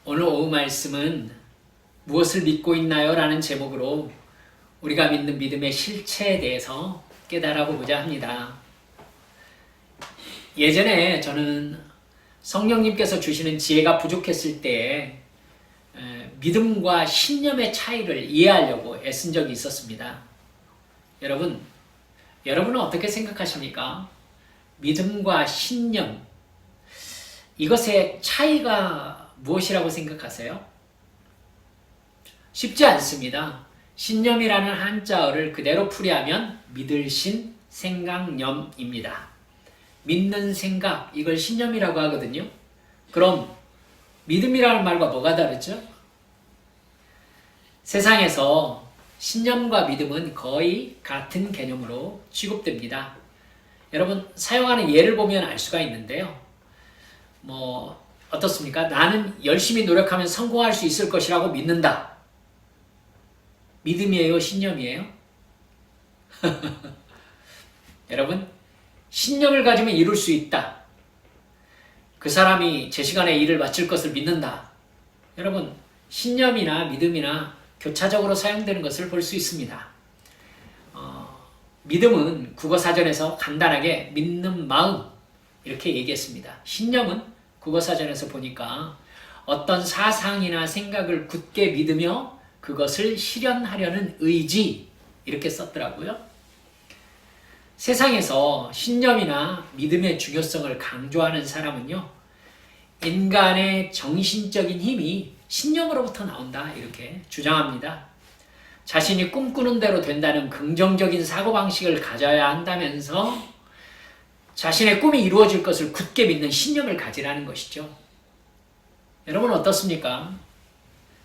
오늘 오후 말씀은 무엇을 믿고 있나요? 라는 제목으로 우리가 믿는 믿음의 실체에 대해서 깨달아 보고자 합니다. 예전에 저는 성령님께서 주시는 지혜가 부족했을 때 믿음과 신념의 차이를 이해하려고 애쓴 적이 있었습니다. 여러분은 어떻게 생각하십니까? 믿음과 신념, 이것의 차이가 무엇이라고 생각하세요? 쉽지 않습니다. 신념이라는 한자어를 그대로 풀이하면 믿을 신, 생각념입니다. 믿는 생각, 이걸 신념이라고 하거든요. 그럼 믿음이라는 말과 뭐가 다르죠? 세상에서 신념과 믿음은 거의 같은 개념으로 취급됩니다. 여러분, 사용하는 예를 보면 알 수가 있는데요. 어떻습니까? 나는 열심히 노력하면 성공할 수 있을 것이라고 믿는다. 믿음이에요? 신념이에요? 여러분, 신념을 가지면 이룰 수 있다. 그 사람이 제 시간에 일을 마칠 것을 믿는다. 여러분, 신념이나 믿음이나 교차적으로 사용되는 것을 볼 수 있습니다. 믿음은 국어사전에서 간단하게 믿는 마음 이렇게 얘기했습니다. 신념은 국어사전에서 보니까 어떤 사상이나 생각을 굳게 믿으며 그것을 실현하려는 의지 이렇게 썼더라고요. 세상에서 신념이나 믿음의 중요성을 강조하는 사람은요, 인간의 정신적인 힘이 신념으로부터 나온다 이렇게 주장합니다. 자신이 꿈꾸는 대로 된다는 긍정적인 사고방식을 가져야 한다면서 자신의 꿈이 이루어질 것을 굳게 믿는 신념을 가지라는 것이죠. 여러분 어떻습니까?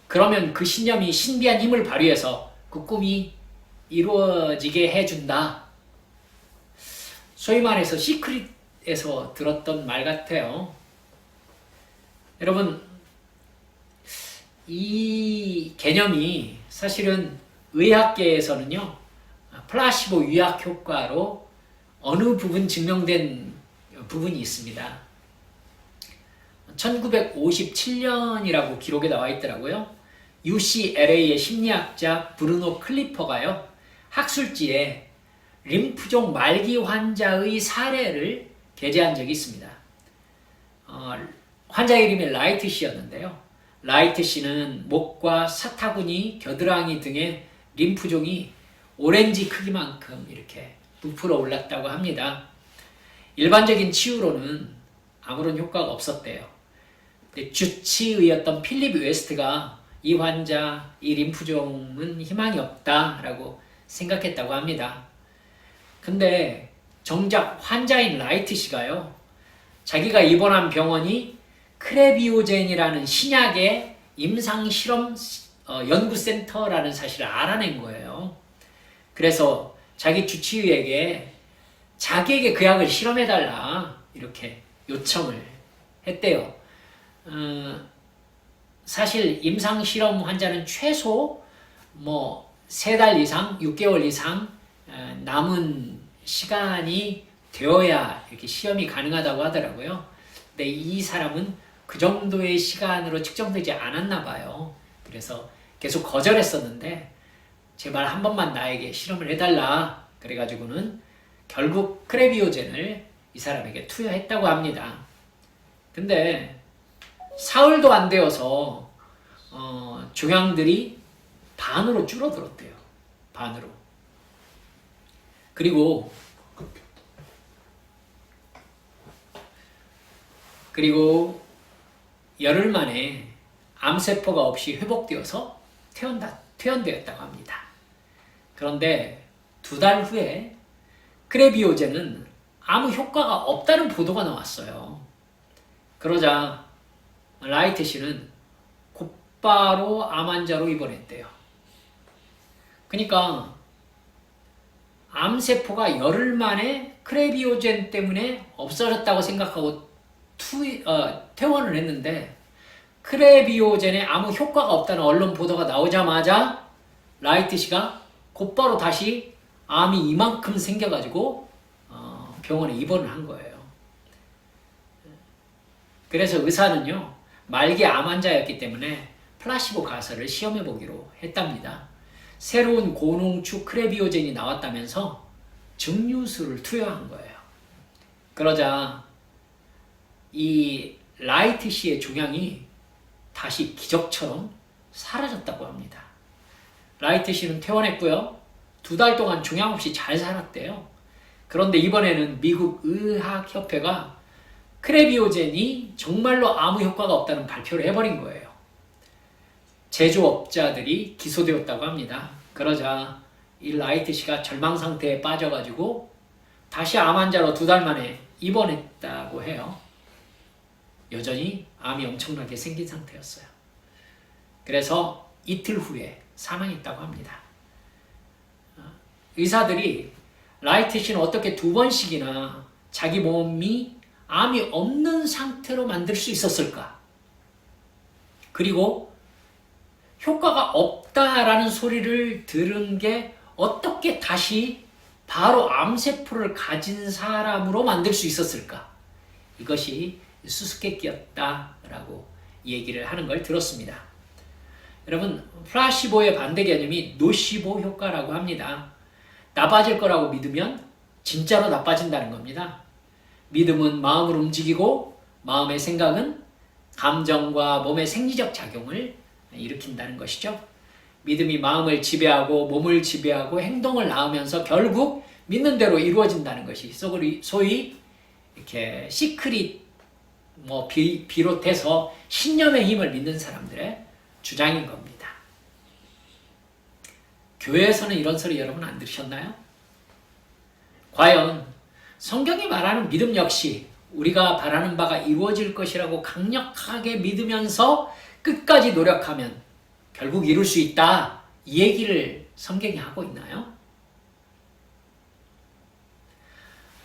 그러면 그 신념이 신비한 힘을 발휘해서 그 꿈이 이루어지게 해준다. 소위 말해서 시크릿에서 들었던 말 같아요. 여러분, 이 개념이 사실은 의학계에서는요, 플라시보 유약 효과로 어느 부분 증명된 부분이 있습니다. 1957년이라고 기록에 나와 있더라고요. UCLA의 심리학자 브루노 클리퍼가요, 학술지에 림프종 말기 환자의 사례를 게재한 적이 있습니다. 환자 이름이 라이트 씨였는데요. 라이트 씨는 목과 사타구니, 겨드랑이 등의 림프종이 오렌지 크기만큼 이렇게 부풀어 올랐다고 합니다. 일반적인 치유로는 아무런 효과가 없었대요. 주치의였던 필립 웨스트가 이 환자, 이 림프종은 희망이 없다라고 생각했다고 합니다. 근데 정작 환자인 라이트 씨가요, 자기가 입원한 병원이 크레비오젠이라는 신약의 임상실험 연구센터라는 사실을 알아낸 거예요. 그래서 자기 주치의에게 자기에게 그 약을 실험해달라 이렇게 요청을 했대요. 사실 임상실험 환자는 최소 3달 이상, 6개월 이상 남은 시간이 되어야 이렇게 시험이 가능하다고 하더라고요. 근데 이 사람은 그 정도의 시간으로 측정되지 않았나 봐요. 그래서 계속 거절했었는데 제발 한 번만 나에게 실험을 해달라. 그래가지고는 결국 크레비오젠을 이 사람에게 투여했다고 합니다. 근데 사흘도 안 되어서 종양들이 반으로 줄어들었대요. 반으로. 그리고 열흘 만에 암세포가 없이 회복되어서 퇴원되었다고 합니다. 그런데 2달 후에 크레비오젠은 아무 효과가 없다는 보도가 나왔어요. 그러자 라이트 씨는 곧바로 암 환자로 입원했대요. 그러니까 암세포가 열흘 만에 크레비오젠 때문에 없어졌다고 생각하고 퇴원을 했는데 크레비오젠에 아무 효과가 없다는 언론 보도가 나오자마자 라이트 씨가 곧바로 다시 암이 이만큼 생겨가지고 병원에 입원을 한 거예요. 그래서 의사는요, 말기 암 환자였기 때문에 플라시보 가설을 시험해 보기로 했답니다. 새로운 고농축 크레비오젠이 나왔다면서 증류수를 투여한 거예요. 그러자 이 라이트 씨의 종양이 다시 기적처럼 사라졌다고 합니다. 라이트 씨는 퇴원했고요. 2달 동안 종양 없이 잘 살았대요. 그런데 이번에는 미국 의학협회가 크레비오젠이 정말로 아무 효과가 없다는 발표를 해버린 거예요. 제조업자들이 기소되었다고 합니다. 그러자 이 라이트 씨가 절망 상태에 빠져가지고 다시 암 환자로 2달 만에 입원했다고 해요. 여전히 암이 엄청나게 생긴 상태였어요. 그래서 이틀 후에 사망했다고 합니다. 의사들이 라이트 씨는 어떻게 2번씩이나 자기 몸이 암이 없는 상태로 만들 수 있었을까? 그리고 효과가 없다라는 소리를 들은 게 어떻게 다시 바로 암세포를 가진 사람으로 만들 수 있었을까? 이것이 수수께끼였다라고 얘기를 하는 걸 들었습니다. 여러분, 플라시보의 반대 개념이 노시보 효과라고 합니다. 나빠질 거라고 믿으면 진짜로 나빠진다는 겁니다. 믿음은 마음을 움직이고 마음의 생각은 감정과 몸의 생리적 작용을 일으킨다는 것이죠. 믿음이 마음을 지배하고 몸을 지배하고 행동을 낳으면서 결국 믿는 대로 이루어진다는 것이 소위 이렇게 시크릿 비롯해서 신념의 힘을 믿는 사람들의 주장인 겁니다. 교회에서는 이런 소리 여러분 안 들으셨나요? 과연 성경이 말하는 믿음 역시 우리가 바라는 바가 이루어질 것이라고 강력하게 믿으면서 끝까지 노력하면 결국 이룰 수 있다, 이 얘기를 성경이 하고 있나요?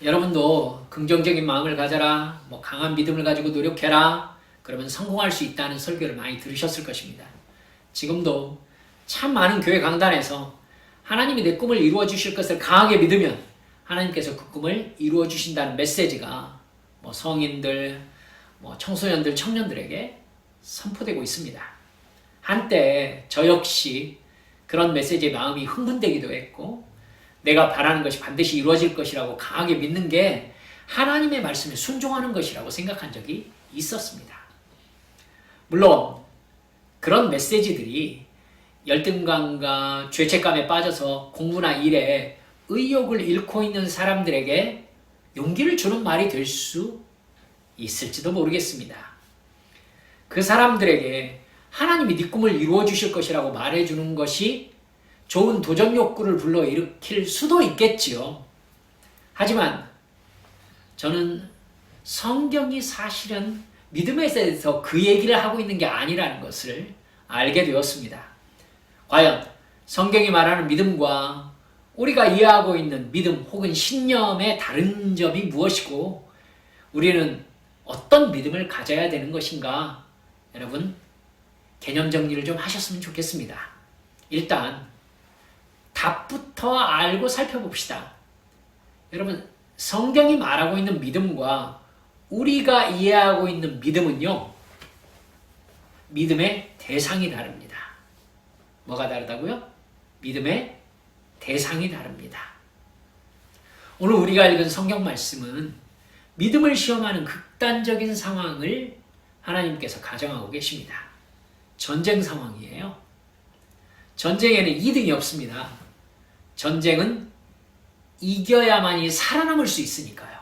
여러분도 긍정적인 마음을 가져라, 강한 믿음을 가지고 노력해라, 그러면 성공할 수 있다는 설교를 많이 들으셨을 것입니다. 지금도 참 많은 교회 강단에서 하나님이 내 꿈을 이루어 주실 것을 강하게 믿으면 하나님께서 그 꿈을 이루어 주신다는 메시지가 성인들, 청소년들, 청년들에게 선포되고 있습니다. 한때 저 역시 그런 메시지에 마음이 흥분되기도 했고, 내가 바라는 것이 반드시 이루어질 것이라고 강하게 믿는 게 하나님의 말씀에 순종하는 것이라고 생각한 적이 있었습니다. 물론 그런 메시지들이 열등감과 죄책감에 빠져서 공부나 일에 의욕을 잃고 있는 사람들에게 용기를 주는 말이 될 수 있을지도 모르겠습니다. 그 사람들에게 하나님이 네 꿈을 이루어 주실 것이라고 말해주는 것이 좋은 도전 욕구를 불러일으킬 수도 있겠지요. 하지만 저는 성경이 사실은 믿음에 대해서 그 얘기를 하고 있는 게 아니라는 것을 알게 되었습니다. 과연 성경이 말하는 믿음과 우리가 이해하고 있는 믿음 혹은 신념의 다른 점이 무엇이고 우리는 어떤 믿음을 가져야 되는 것인가? 여러분, 개념 정리를 좀 하셨으면 좋겠습니다. 일단 답부터 알고 살펴봅시다. 여러분, 성경이 말하고 있는 믿음과 우리가 이해하고 있는 믿음은요, 믿음의 대상이 다릅니다. 뭐가 다르다고요? 믿음의 대상이 다릅니다. 오늘 우리가 읽은 성경 말씀은 믿음을 시험하는 극단적인 상황을 하나님께서 가정하고 계십니다. 전쟁 상황이에요. 전쟁에는 2등이 없습니다. 전쟁은 이겨야만이 살아남을 수 있으니까요.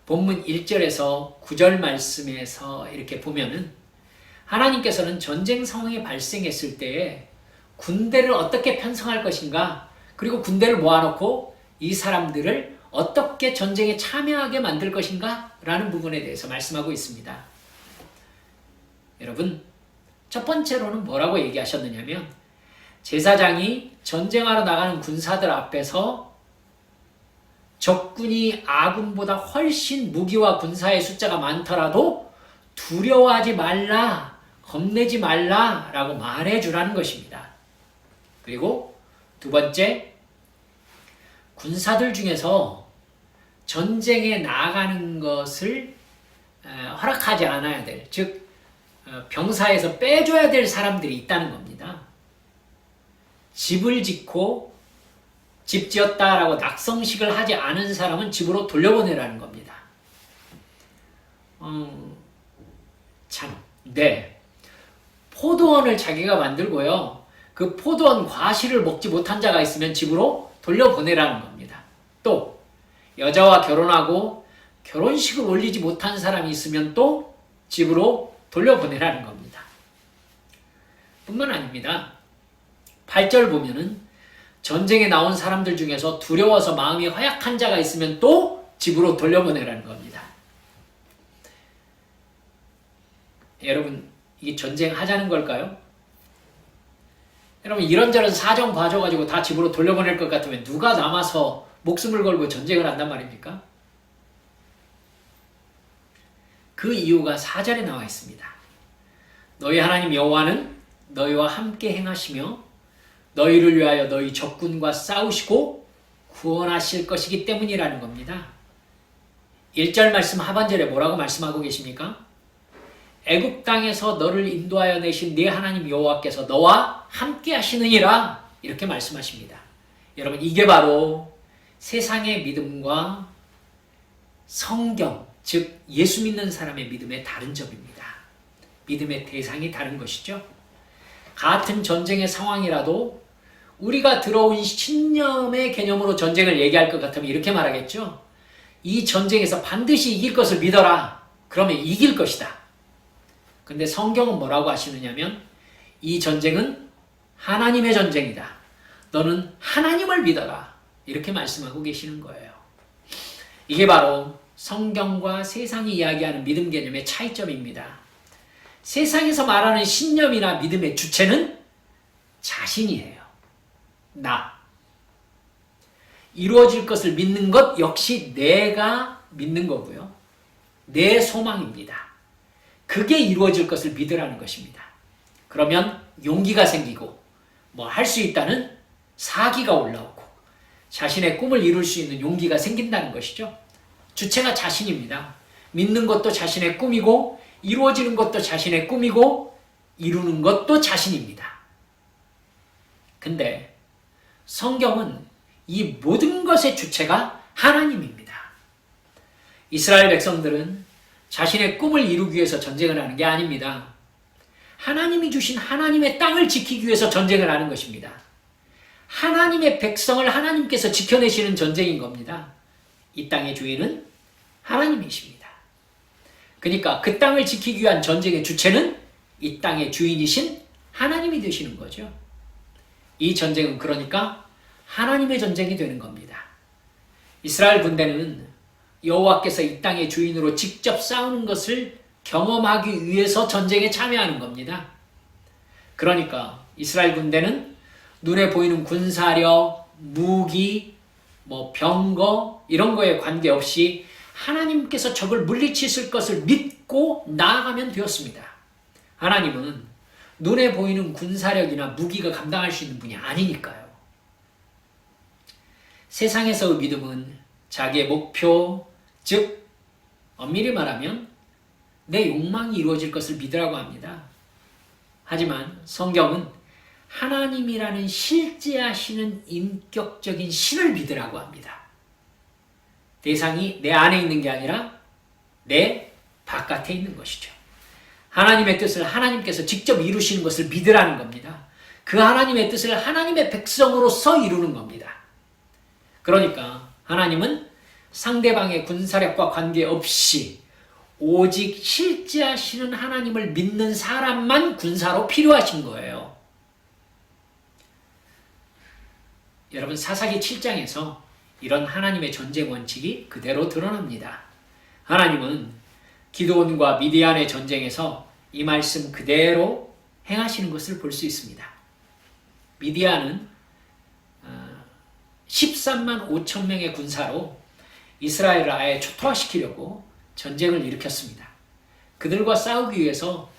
본문 1절에서 9절 말씀에서 이렇게 보면은 하나님께서는 전쟁 상황이 발생했을 때에 군대를 어떻게 편성할 것인가, 그리고 군대를 모아놓고 이 사람들을 어떻게 전쟁에 참여하게 만들 것인가 라는 부분에 대해서 말씀하고 있습니다. 여러분, 첫 번째로는 뭐라고 얘기하셨느냐면, 제사장이 전쟁하러 나가는 군사들 앞에서 적군이 아군보다 훨씬 무기와 군사의 숫자가 많더라도 두려워하지 말라, 겁내지 말라 라고 말해주라는 것입니다. 그리고 두 번째, 군사들 중에서 전쟁에 나가는 것을 허락하지 않아야 될, 즉 병사에서 빼줘야 될 사람들이 있다는 겁니다. 집을 짓고 집 지었다라고 낙성식을 하지 않은 사람은 집으로 돌려보내라는 겁니다. 네. 포도원을 자기가 만들고요. 그 포도원 과실을 먹지 못한 자가 있으면 집으로 돌려보내라는 겁니다. 또 여자와 결혼하고 결혼식을 올리지 못한 사람이 있으면 또 집으로 돌려보내라는 겁니다. 뿐만 아닙니다. 8절 보면은 전쟁에 나온 사람들 중에서 두려워서 마음이 허약한 자가 있으면 또 집으로 돌려보내라는 겁니다. 여러분, 이게 전쟁하자는 걸까요? 여러분, 이런저런 사정 봐줘가지고 다 집으로 돌려보낼 것 같으면 누가 남아서 목숨을 걸고 전쟁을 한단 말입니까? 그 이유가 4절에 나와 있습니다. 너희 하나님 여호와는 너희와 함께 행하시며 너희를 위하여 너희 적군과 싸우시고 구원하실 것이기 때문이라는 겁니다. 1절 말씀 하반절에 뭐라고 말씀하고 계십니까? 애굽 땅에서 너를 인도하여 내신 네 하나님 여호와께서 너와 함께 하시느니라, 이렇게 말씀하십니다. 여러분, 이게 바로 세상의 믿음과 성경, 즉 예수 믿는 사람의 믿음의 다른 점입니다. 믿음의 대상이 다른 것이죠. 같은 전쟁의 상황이라도 우리가 들어온 신념의 개념으로 전쟁을 얘기할 것 같으면 이렇게 말하겠죠. 이 전쟁에서 반드시 이길 것을 믿어라. 그러면 이길 것이다. 근데 성경은 뭐라고 하시느냐면 이 전쟁은 하나님의 전쟁이다. 너는 하나님을 믿어라. 이렇게 말씀하고 계시는 거예요. 이게 바로 성경과 세상이 이야기하는 믿음 개념의 차이점입니다. 세상에서 말하는 신념이나 믿음의 주체는 자신이에요. 나. 이루어질 것을 믿는 것 역시 내가 믿는 거고요. 내 소망입니다. 그게 이루어질 것을 믿으라는 것입니다. 그러면 용기가 생기고 뭐 할 수 있다는 사기가 올라오고 자신의 꿈을 이룰 수 있는 용기가 생긴다는 것이죠. 주체가 자신입니다. 믿는 것도 자신의 꿈이고 이루어지는 것도 자신의 꿈이고 이루는 것도 자신입니다. 근데 성경은 이 모든 것의 주체가 하나님입니다. 이스라엘 백성들은 자신의 꿈을 이루기 위해서 전쟁을 하는 게 아닙니다. 하나님이 주신 하나님의 땅을 지키기 위해서 전쟁을 하는 것입니다. 하나님의 백성을 하나님께서 지켜내시는 전쟁인 겁니다. 이 땅의 주인은 하나님이십니다. 그러니까 그 땅을 지키기 위한 전쟁의 주체는 이 땅의 주인이신 하나님이 되시는 거죠. 이 전쟁은 그러니까 하나님의 전쟁이 되는 겁니다. 이스라엘 군대는 여호와께서 이 땅의 주인으로 직접 싸우는 것을 경험하기 위해서 전쟁에 참여하는 겁니다. 그러니까 이스라엘 군대는 눈에 보이는 군사력, 무기, 병거 이런 거에 관계없이 하나님께서 적을 물리치실 것을 믿고 나아가면 되었습니다. 하나님은 눈에 보이는 군사력이나 무기가 감당할 수 있는 분이 아니니까요. 세상에서의 믿음은 자기의 목표, 즉 엄밀히 말하면 내 욕망이 이루어질 것을 믿으라고 합니다. 하지만 성경은 하나님이라는 실제하시는 인격적인 신을 믿으라고 합니다. 대상이 내 안에 있는 게 아니라 내 바깥에 있는 것이죠. 하나님의 뜻을 하나님께서 직접 이루시는 것을 믿으라는 겁니다. 그 하나님의 뜻을 하나님의 백성으로서 이루는 겁니다. 그러니까 하나님은 상대방의 군사력과 관계없이 오직 실제하시는 하나님을 믿는 사람만 군사로 필요하신 거예요. 여러분, 사사기 7장에서 이런 하나님의 전쟁 원칙이 그대로 드러납니다. 하나님은 기드온과 미디안의 전쟁에서 이 말씀 그대로 행하시는 것을 볼 수 있습니다. 미디안은 13만 5천 명의 군사로 이스라엘을 아예 초토화시키려고 전쟁을 일으켰습니다. 그들과 싸우기 위해서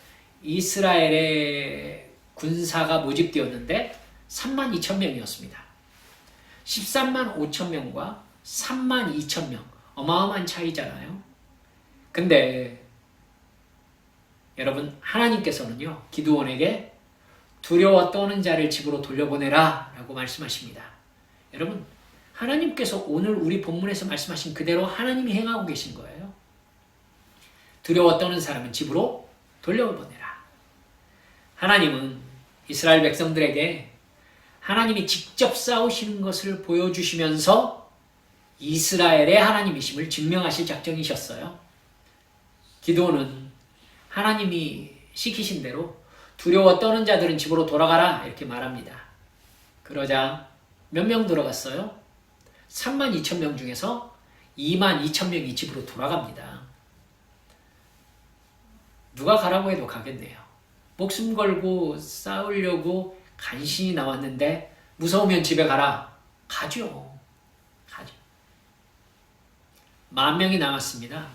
이스라엘의 군사가 모집되었는데 3만 2천 명이었습니다. 13만 5천 명과 3만 2천 명, 어마어마한 차이잖아요. 근데 여러분, 하나님께서는요, 기드온에게 두려워 떠는 자를 집으로 돌려보내라 라고 말씀하십니다. 여러분, 하나님께서 오늘 우리 본문에서 말씀하신 그대로 하나님이 행하고 계신 거예요. 두려워 떠는 사람은 집으로 돌려보내라. 하나님은 이스라엘 백성들에게 하나님이 직접 싸우시는 것을 보여주시면서 이스라엘의 하나님이심을 증명하실 작정이셨어요. 기드온은 하나님이 시키신 대로 두려워 떠는 자들은 집으로 돌아가라 이렇게 말합니다. 그러자 몇 명 들어갔어요? 32,000명 중에서 22,000명이 집으로 돌아갑니다. 누가 가라고 해도 가겠네요. 목숨 걸고 싸우려고 간신히 나왔는데 무서우면 집에 가라. 가죠. 10,000명이 남았습니다.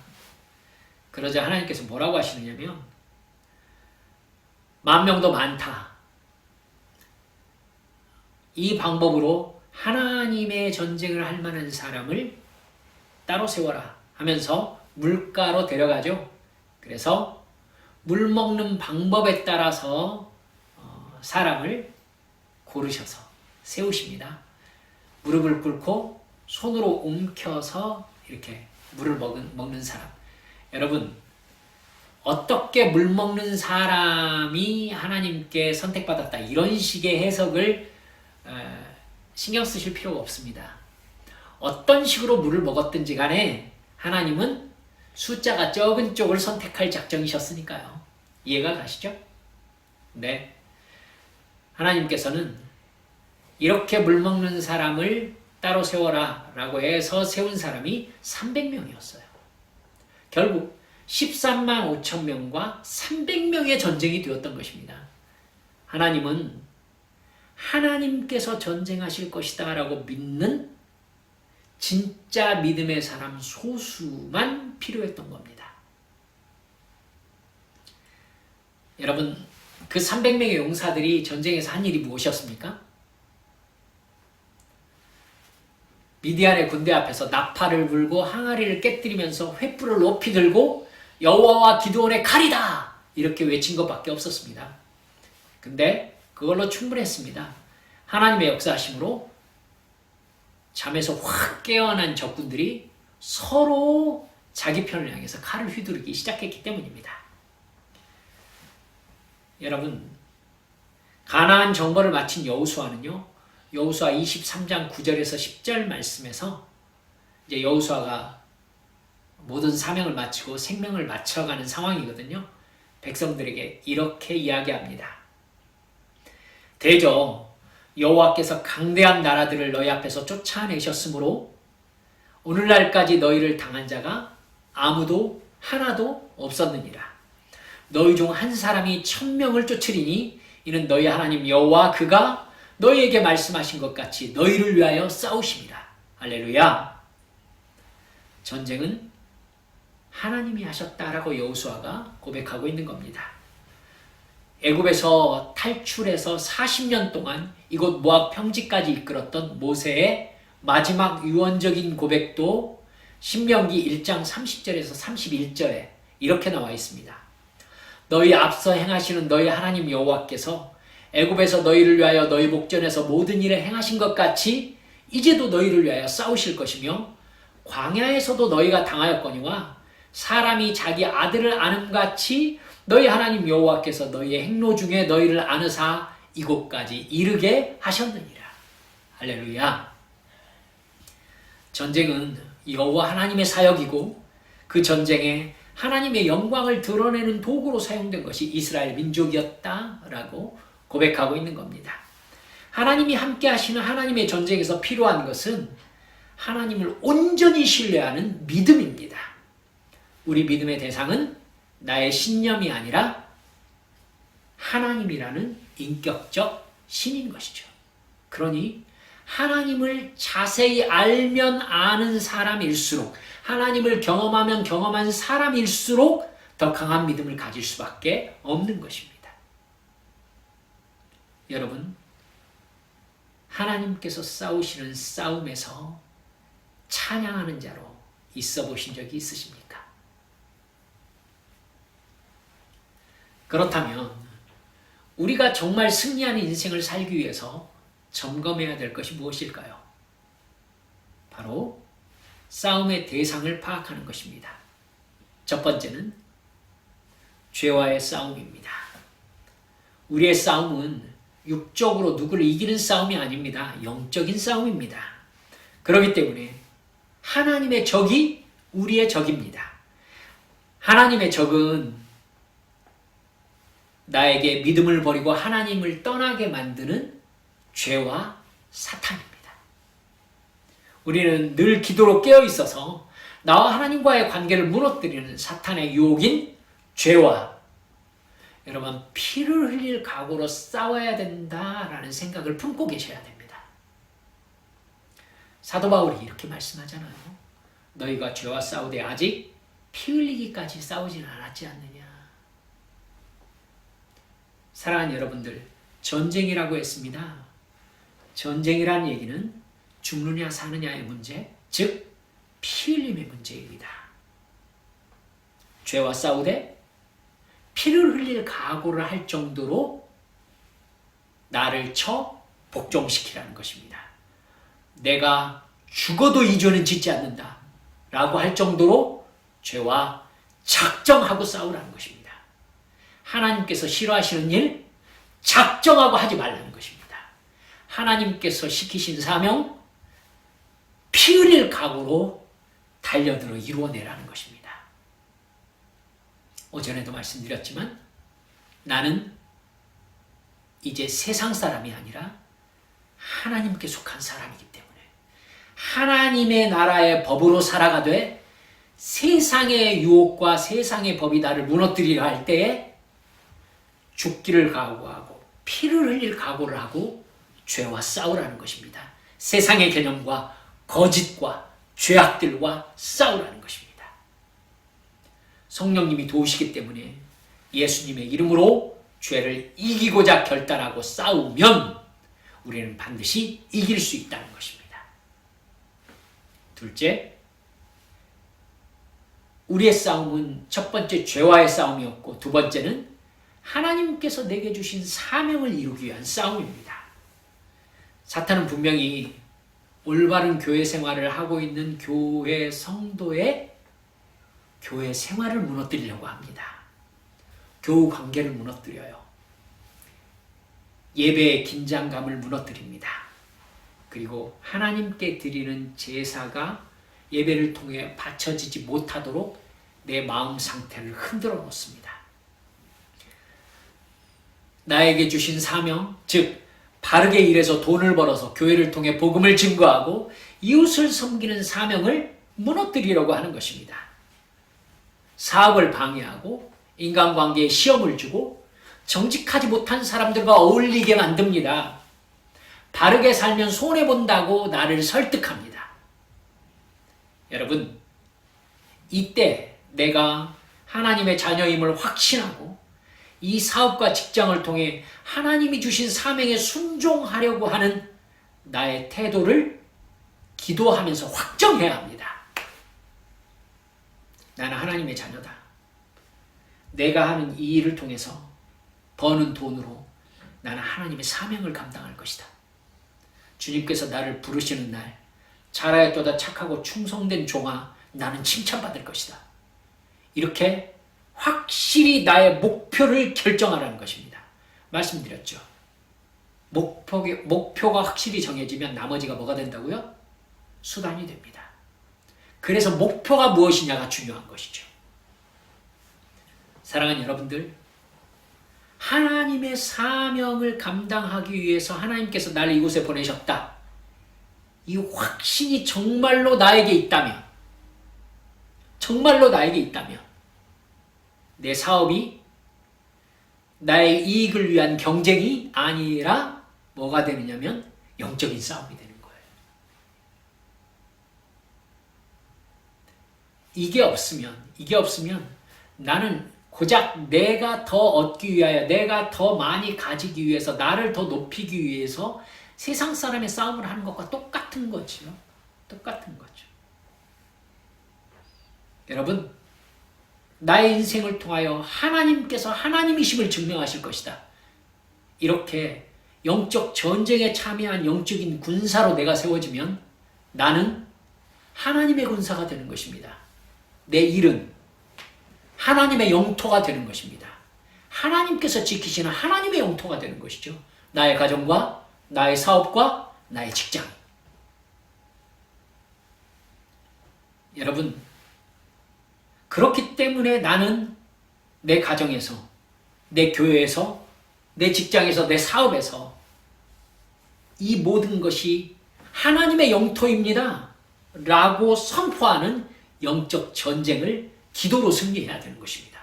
그러자 하나님께서 뭐라고 하시느냐면 10,000명도 많다. 이 방법으로 하나님의 전쟁을 할 만한 사람을 따로 세워라 하면서 물가로 데려가죠. 그래서 물 먹는 방법에 따라서 사람을 고르셔서 세우십니다. 무릎을 꿇고 손으로 움켜서 이렇게 물을 먹는 사람. 여러분, 어떻게 물 먹는 사람이 하나님께 선택받았다 이런 식의 해석을 신경 쓰실 필요가 없습니다. 어떤 식으로 물을 먹었든지 간에 하나님은 숫자가 적은 쪽을 선택할 작정이셨으니까요. 이해가 가시죠? 네. 하나님께서는 이렇게 물 먹는 사람을 따로 세워라 라고 해서 세운 사람이 300명이었어요. 결국 13만 5천 명과 300명의 전쟁이 되었던 것입니다. 하나님은 하나님께서 전쟁하실 것이다 라고 믿는 진짜 믿음의 사람 소수만 필요했던 겁니다. 여러분, 그 300명의 용사들이 전쟁에서 한 일이 무엇이었습니까? 미디안의 군대 앞에서 나팔을 불고 항아리를 깨뜨리면서 횃불을 높이 들고 여호와와 기드온의 칼이다! 이렇게 외친 것밖에 없었습니다. 근데 그걸로 충분했습니다. 하나님의 역사하심으로 잠에서 확 깨어난 적군들이 서로 자기 편을 향해서 칼을 휘두르기 시작했기 때문입니다. 여러분, 가나안 정벌을 마친 여호수아는요, 여호수아 23장 9절에서 10절 말씀에서 이제 여호수아가 모든 사명을 마치고 생명을 마쳐가는 상황이거든요. 백성들에게 이렇게 이야기합니다. 대저 여호와께서 강대한 나라들을 너희 앞에서 쫓아내셨으므로 오늘날까지 너희를 당한 자가 아무도 하나도 없었느니라. 너희 중 한 사람이 1,000명을 쫓으리니 이는 너희 하나님 여호와 그가 너희에게 말씀하신 것 같이 너희를 위하여 싸우심이라. 할렐루야. 전쟁은 하나님이 하셨다라고 여호수아가 고백하고 있는 겁니다. 애굽에서 탈출해서 40년 동안 이곳 모압 평지까지 이끌었던 모세의 마지막 유언적인 고백도 신명기 1장 30절에서 31절에 이렇게 나와 있습니다. 너희 앞서 행하시는 너희 하나님 여호와께서 애굽에서 너희를 위하여 너희 목전에서 모든 일을 행하신 것 같이 이제도 너희를 위하여 싸우실 것이며 광야에서도 너희가 당하였거니와 사람이 자기 아들을 아는같이 너희 하나님 여호와께서 너희의 행로 중에 너희를 아느사 이곳까지 이르게 하셨느니라. 할렐루야. 전쟁은 여호와 하나님의 사역이고 그 전쟁에 하나님의 영광을 드러내는 도구로 사용된 것이 이스라엘 민족이었다라고 고백하고 있는 겁니다. 하나님이 함께 하시는 하나님의 전쟁에서 필요한 것은 하나님을 온전히 신뢰하는 믿음입니다. 우리 믿음의 대상은 나의 신념이 아니라 하나님이라는 인격적 신인 것이죠. 그러니 하나님을 자세히 알면 아는 사람일수록, 하나님을 경험하면 경험한 사람일수록 더 강한 믿음을 가질 수밖에 없는 것입니다. 여러분, 하나님께서 싸우시는 싸움에서 찬양하는 자로 있어 보신 적이 있으십니까? 그렇다면 우리가 정말 승리하는 인생을 살기 위해서 점검해야 될 것이 무엇일까요? 바로 싸움의 대상을 파악하는 것입니다. 첫 번째는 죄와의 싸움입니다. 우리의 싸움은 육적으로 누구를 이기는 싸움이 아닙니다. 영적인 싸움입니다. 그렇기 때문에 하나님의 적이 우리의 적입니다. 하나님의 적은 나에게 믿음을 버리고 하나님을 떠나게 만드는 죄와 사탄입니다. 우리는 늘 기도로 깨어 있어서 나와 하나님과의 관계를 무너뜨리는 사탄의 유혹인 죄와 여러분 피를 흘릴 각오로 싸워야 된다라는 생각을 품고 계셔야 됩니다. 사도 바울이 이렇게 말씀하잖아요. 너희가 죄와 싸우되 아직 피 흘리기까지 싸우지는 않았지 않느냐. 사랑하는 여러분들, 전쟁이라고 했습니다. 전쟁이란 얘기는 죽느냐 사느냐의 문제, 즉 피 흘림의 문제입니다. 죄와 싸우되 피를 흘릴 각오를 할 정도로 나를 쳐 복종시키라는 것입니다. 내가 죽어도 이 죄는 짓지 않는다 라고 할 정도로 죄와 작정하고 싸우라는 것입니다. 하나님께서 싫어하시는 일 작정하고 하지 말라는 것입니다. 하나님께서 시키신 사명 피 흘릴 각오로 달려들어 이루어내라는 것입니다. 오전에도 말씀드렸지만 나는 이제 세상 사람이 아니라 하나님께 속한 사람이기 때문에 하나님의 나라의 법으로 살아가되 세상의 유혹과 세상의 법이 나를 무너뜨리려 할 때에 죽기를 각오하고 피를 흘릴 각오를 하고 죄와 싸우라는 것입니다. 세상의 개념과 거짓과 죄악들과 싸우라는 것입니다. 성령님이 도우시기 때문에 예수님의 이름으로 죄를 이기고자 결단하고 싸우면 우리는 반드시 이길 수 있다는 것입니다. 둘째, 우리의 싸움은 첫 번째 죄와의 싸움이었고 두 번째는 하나님께서 내게 주신 사명을 이루기 위한 싸움입니다. 사탄은 분명히 올바른 교회 생활을 하고 있는 교회 성도의 교회 생활을 무너뜨리려고 합니다. 교우 관계를 무너뜨려요. 예배의 긴장감을 무너뜨립니다. 그리고 하나님께 드리는 제사가 예배를 통해 바쳐지지 못하도록 내 마음 상태를 흔들어 놓습니다. 나에게 주신 사명, 즉 바르게 일해서 돈을 벌어서 교회를 통해 복음을 증거하고 이웃을 섬기는 사명을 무너뜨리려고 하는 것입니다. 사업을 방해하고 인간관계에 시험을 주고 정직하지 못한 사람들과 어울리게 만듭니다. 바르게 살면 손해본다고 나를 설득합니다. 여러분, 이때 내가 하나님의 자녀임을 확신하고 이 사업과 직장을 통해 하나님이 주신 사명에 순종하려고 하는 나의 태도를 기도하면서 확정해야 합니다. 나는 하나님의 자녀다. 내가 하는 이 일을 통해서 버는 돈으로 나는 하나님의 사명을 감당할 것이다. 주님께서 나를 부르시는 날 잘하였도다 착하고 충성된 종아 나는 칭찬받을 것이다. 이렇게 확실히 나의 목표를 결정하라는 것입니다. 말씀드렸죠. 목표가 확실히 정해지면 나머지가 뭐가 된다고요? 수단이 됩니다. 그래서 목표가 무엇이냐가 중요한 것이죠. 사랑하는 여러분들, 하나님의 사명을 감당하기 위해서 하나님께서 나를 이곳에 보내셨다. 이 확신이 정말로 나에게 있다면, 내 사업이 나의 이익을 위한 경쟁이 아니라 뭐가 되느냐면 영적인 싸움이 되는 거예요. 이게 없으면 나는 고작 내가 더 얻기 위하여, 내가 더 많이 가지기 위해서, 나를 더 높이기 위해서 세상 사람의 싸움을 하는 것과 똑같은 거죠. 똑같은 거죠. 여러분, 나의 인생을 통하여 하나님께서 하나님이심을 증명하실 것이다. 이렇게 영적 전쟁에 참여한 영적인 군사로 내가 세워지면 나는 하나님의 군사가 되는 것입니다. 내 일은 하나님의 영토가 되는 것입니다. 하나님께서 지키시는 하나님의 영토가 되는 것이죠. 나의 가정과 나의 사업과 나의 직장. 여러분, 그렇기 때문에 나는 내 가정에서, 내 교회에서, 내 직장에서, 내 사업에서 이 모든 것이 하나님의 영토입니다 라고 선포하는 영적 전쟁을 기도로 승리해야 되는 것입니다.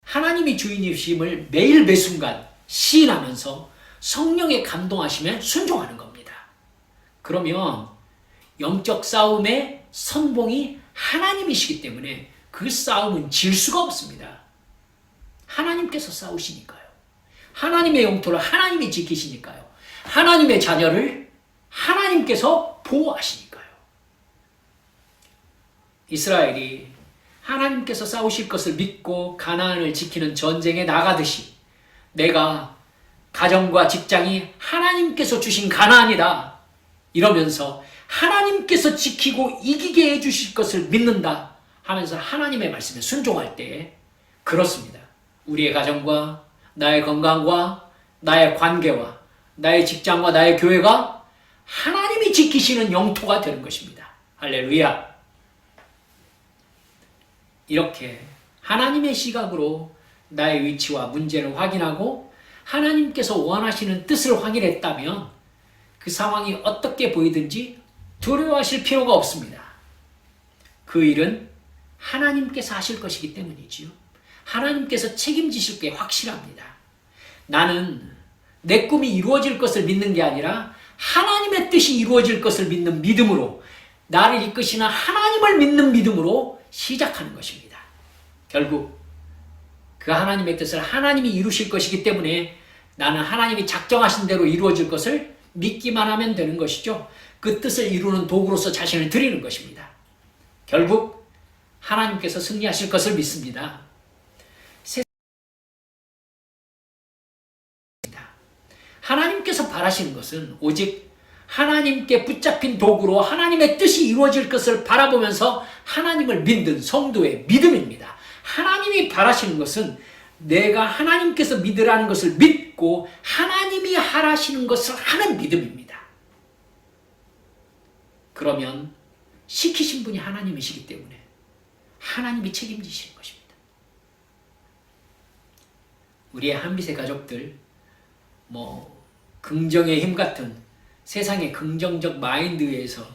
하나님이 주인이심을 매일 매순간 시인하면서 성령의 감동하심에 순종하는 겁니다. 그러면 영적 싸움의 선봉이 하나님이시기 때문에 그 싸움은 질 수가 없습니다. 하나님께서 싸우시니까요. 하나님의 영토를 하나님이 지키시니까요. 하나님의 자녀를 하나님께서 보호하시니까요. 이스라엘이 하나님께서 싸우실 것을 믿고 가나안을 지키는 전쟁에 나가듯이 내가 가정과 직장이 하나님께서 주신 가나안이다 이러면서 하나님께서 지키고 이기게 해주실 것을 믿는다 하면서 하나님의 말씀에 순종할 때 그렇습니다. 우리의 가정과 나의 건강과 나의 관계와 나의 직장과 나의 교회가 하나님이 지키시는 영토가 되는 것입니다. 할렐루야. 이렇게 하나님의 시각으로 나의 위치와 문제를 확인하고 하나님께서 원하시는 뜻을 확인했다면 그 상황이 어떻게 보이든지 두려워하실 필요가 없습니다. 그 일은 하나님께서 하실 것이기 때문이지요. 하나님께서 책임지실 게 확실합니다. 나는 내 꿈이 이루어질 것을 믿는 게 아니라 하나님의 뜻이 이루어질 것을 믿는 믿음으로 나를 이끄시는 하나님을 믿는 믿음으로 시작하는 것입니다. 결국 그 하나님의 뜻을 하나님이 이루실 것이기 때문에 나는 하나님이 작정하신 대로 이루어질 것을 믿기만 하면 되는 것이죠. 그 뜻을 이루는 도구로서 자신을 드리는 것입니다. 결국 하나님께서 승리하실 것을 믿습니다. 하나님께서 바라시는 것은 오직 하나님께 붙잡힌 도구로 하나님의 뜻이 이루어질 것을 바라보면서 하나님을 믿는 성도의 믿음입니다. 하나님이 바라시는 것은 내가 하나님께서 믿으라는 것을 믿고 하나님이 하라시는 것을 하는 믿음입니다. 그러면 시키신 분이 하나님이시기 때문에 하나님이 책임지시는 것입니다. 우리의 한빛의 가족들, 긍정의 힘 같은 세상의 긍정적 마인드에서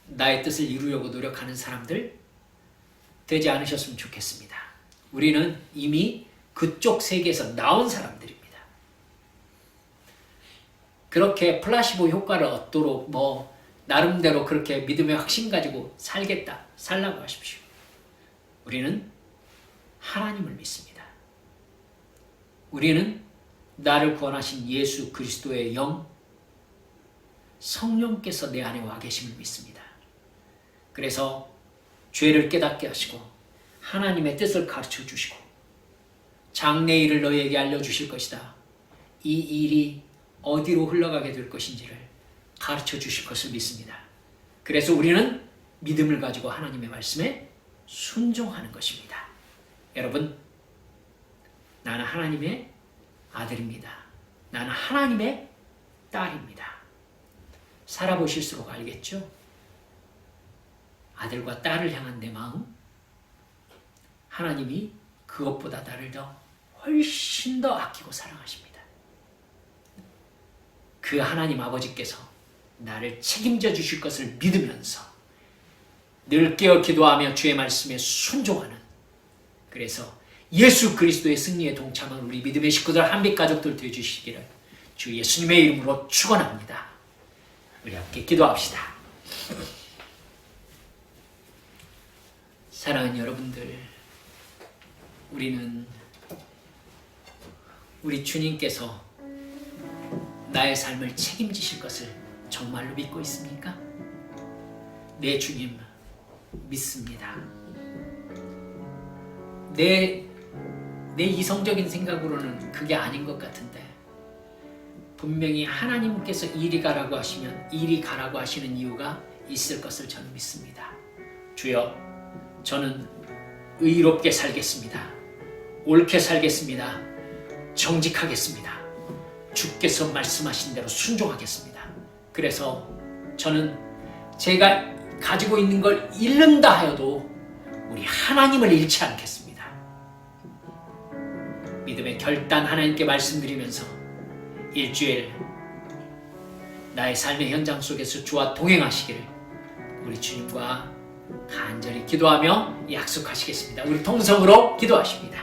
나의 뜻을 이루려고 노력하는 사람들 되지 않으셨으면 좋겠습니다. 우리는 이미 그쪽 세계에서 나온 사람들입니다. 그렇게 플라시보 효과를 얻도록 나름대로 그렇게 믿음의 확신 가지고 살라고 하십시오. 우리는 하나님을 믿습니다. 우리는 나를 구원하신 예수 그리스도의 영, 성령께서 내 안에 와 계심을 믿습니다. 그래서 죄를 깨닫게 하시고 하나님의 뜻을 가르쳐 주시고 장래의 일을 너희에게 알려주실 것이다. 이 일이 어디로 흘러가게 될 것인지를 가르쳐 주실 것을 믿습니다. 그래서 우리는 믿음을 가지고 하나님의 말씀에 순종하는 것입니다. 여러분, 나는 하나님의 아들입니다. 나는 하나님의 딸입니다. 살아보실수록 알겠죠? 아들과 딸을 향한 내 마음, 하나님이 그것보다 나를 훨씬 더 아끼고 사랑하십니다. 그 하나님 아버지께서 나를 책임져 주실 것을 믿으면서 늘 깨어 기도하며 주의 말씀에 순종하는, 그래서 예수 그리스도의 승리에 동참한 우리 믿음의 식구들 한빛 가족들 되어주시기를 주 예수님의 이름으로 축원합니다. 우리 함께 기도합시다. 사랑하는 여러분들, 우리는 우리 주님께서 나의 삶을 책임지실 것을 정말로 믿고 있습니까? 내 주님, 믿습니다. 내 이성적인 생각으로는 그게 아닌 것 같은데 분명히 하나님께서 이리 가라고 하시면 이리 가라고 하시는 이유가 있을 것을 저는 믿습니다. 주여, 저는 의롭게 살겠습니다. 옳게 살겠습니다. 정직하겠습니다. 주께서 말씀하신 대로 순종하겠습니다. 그래서 저는 제가 가지고 있는 걸 잃는다 하여도 우리 하나님을 잃지 않겠습니다. 믿음의 결단 하나님께 말씀드리면서 일주일 나의 삶의 현장 속에서 주와 동행하시기를 우리 주님과 간절히 기도하며 약속하시겠습니다. 우리 통성으로 기도하십니다.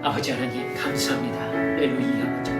아버지 하나님 감사합니다. 할렐루야.